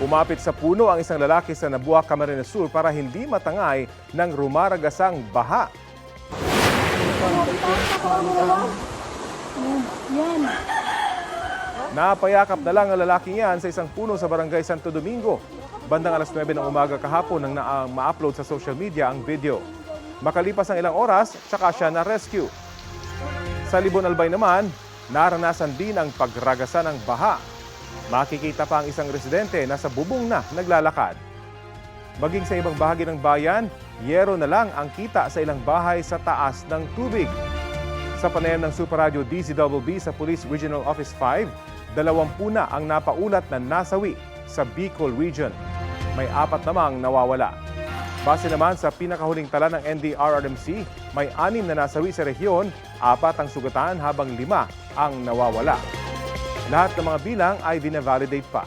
Umapit sa puno ang isang lalaki sa Nabuac, Camarines Sur para hindi matangay ng rumaragasang baha. Napayakap na lang ang lalaking yan sa isang puno sa barangay Santo Domingo. Bandang alas 9 ng umaga kahapon nang ma-upload sa social media ang video. Makalipas ang ilang oras, tsaka siya na-rescue. Sa Libon Albay naman, naranasan din ang pagragasan ng baha. Makikita pa ang isang residente na sa bubong na naglalakad. Maging sa ibang bahagi ng bayan, yero na lang ang kita sa ilang bahay sa taas ng tubig. Sa panayam ng Super Radio DZBB sa Police Regional Office 5, 20 na ang napaulat na nasawi sa Bicol Region. May 4 namang nawawala. Base naman sa pinakahuling tala ng NDRRMC, may 6 na nasawi sa rehiyon, 4 ang sugatan habang 5 ang nawawala. Lahat ng mga bilang ay binavalidate pa.